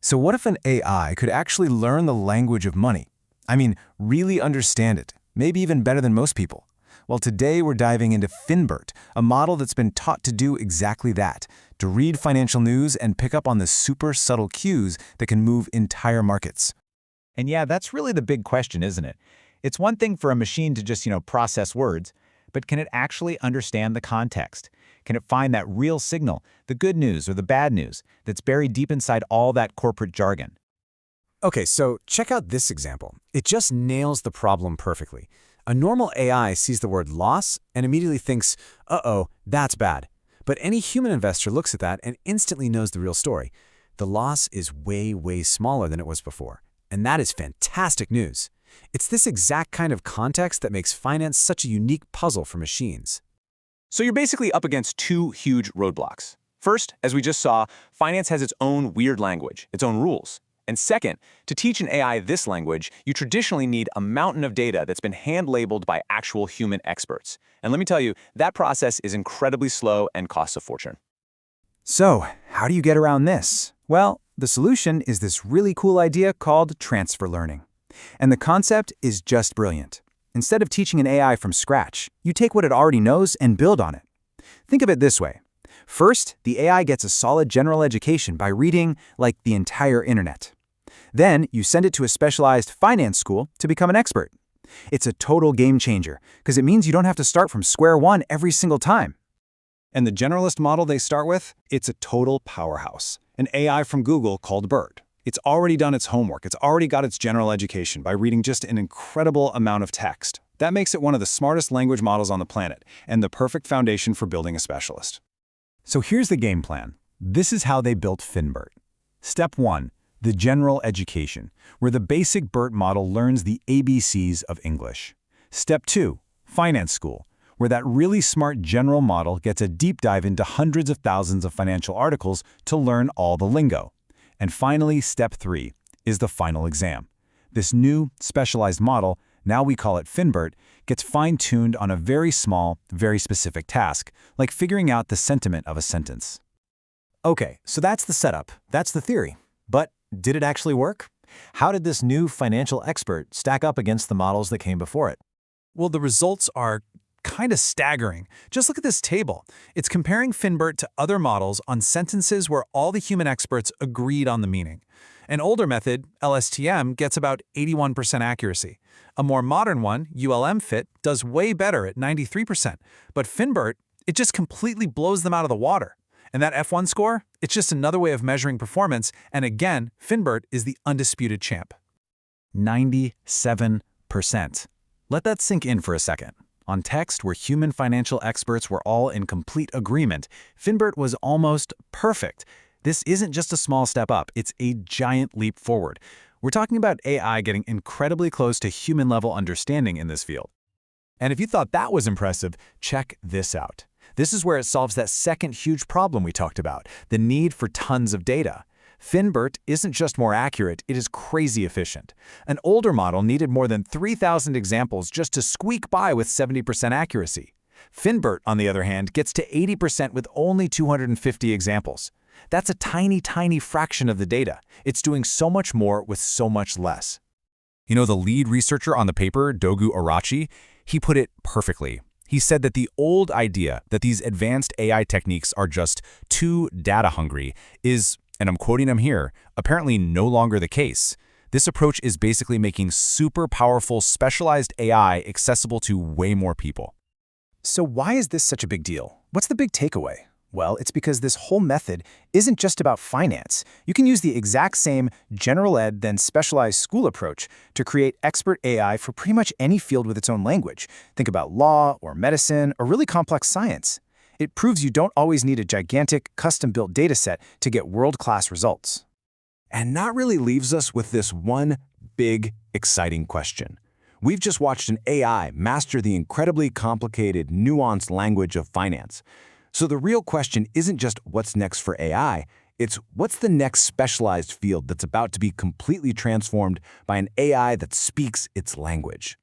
So what if an AI could actually learn the language of money? I mean, really understand it, maybe even better than most people. Well, today we're diving into FinBERT, a model that's been taught to do exactly that, to read financial news and pick up on the super subtle cues that can move entire markets. And yeah, that's really the big question, isn't it? It's one thing for a machine to just, process words, but can it actually understand the context? Can it find that real signal, the good news or the bad news, that's buried deep inside all that corporate jargon? Okay, so check out this example. It just nails the problem perfectly. A normal AI sees the word loss and immediately thinks, uh-oh, that's bad. But any human investor looks at that and instantly knows the real story. The loss is way, way smaller than it was before. And that is fantastic news. It's this exact kind of context that makes finance such a unique puzzle for machines. So you're basically up against two huge roadblocks. First, as we just saw, finance has its own weird language, its own rules. And second, to teach an AI this language, you traditionally need a mountain of data that's been hand-labeled by actual human experts. And let me tell you, that process is incredibly slow and costs a fortune. So, how do you get around this? Well, the solution is this really cool idea called transfer learning. And the concept is just brilliant. Instead of teaching an AI from scratch, you take what it already knows and build on it. Think of it this way. First, the AI gets a solid general education by reading, like, the entire internet. Then, you send it to a specialized finance school to become an expert. It's a total game changer, because it means you don't have to start from square one every single time. And the generalist model they start with, it's a total powerhouse. An AI from Google called BERT. It's already done its homework. It's already got its general education by reading just an incredible amount of text. That makes it one of the smartest language models on the planet, and the perfect foundation for building a specialist. So here's the game plan. This is how they built FinBERT. Step 1. The general education, where the basic BERT model learns the ABCs of English. Step 2. Finance school, where that really smart general model gets a deep dive into hundreds of thousands of financial articles to learn all the lingo. And finally, step 3 is the final exam. This new, specialized model, now we call it FinBERT, gets fine-tuned on a very small, very specific task, like figuring out the sentiment of a sentence. Okay, so that's the setup, that's the theory. But did it actually work? How did this new financial expert stack up against the models that came before it? Well, the results are kind of staggering. Just look at this table. It's comparing FinBERT to other models on sentences where all the human experts agreed on the meaning. An older method, LSTM, gets about 81% accuracy. A more modern one, ULM-FIT, does way better at 93%. But FinBERT, it just completely blows them out of the water. And that F1 score, it's just another way of measuring performance, and again, FinBERT is the undisputed champ. 97%. Let that sink in for a second. On text, where human financial experts were all in complete agreement, FinBERT was almost perfect. This isn't just a small step up, it's a giant leap forward. We're talking about AI getting incredibly close to human-level understanding in this field. And if you thought that was impressive, check this out. This is where it solves that second huge problem we talked about, the need for tons of data. FinBERT isn't just more accurate, it is crazy efficient. An older model needed more than 3,000 examples just to squeak by with 70% accuracy. FinBERT, on the other hand, gets to 80% with only 250 examples. That's a tiny, tiny fraction of the data. It's doing so much more with so much less. You know, the lead researcher on the paper, Dogu Arachi, he put it perfectly. He said that the old idea that these advanced AI techniques are just too data hungry is, and I'm quoting him here, apparently no longer the case. This approach is basically making super powerful, specialized AI accessible to way more people. So why is this such a big deal? What's the big takeaway? Well, it's because this whole method isn't just about finance. You can use the exact same general ed then specialized school approach to create expert AI for pretty much any field with its own language. Think about law or medicine or really complex science. It proves you don't always need a gigantic, custom-built dataset to get world-class results. And that really leaves us with this one big, exciting question. We've just watched an AI master the incredibly complicated, nuanced language of finance. So the real question isn't just what's next for AI, it's what's the next specialized field that's about to be completely transformed by an AI that speaks its language.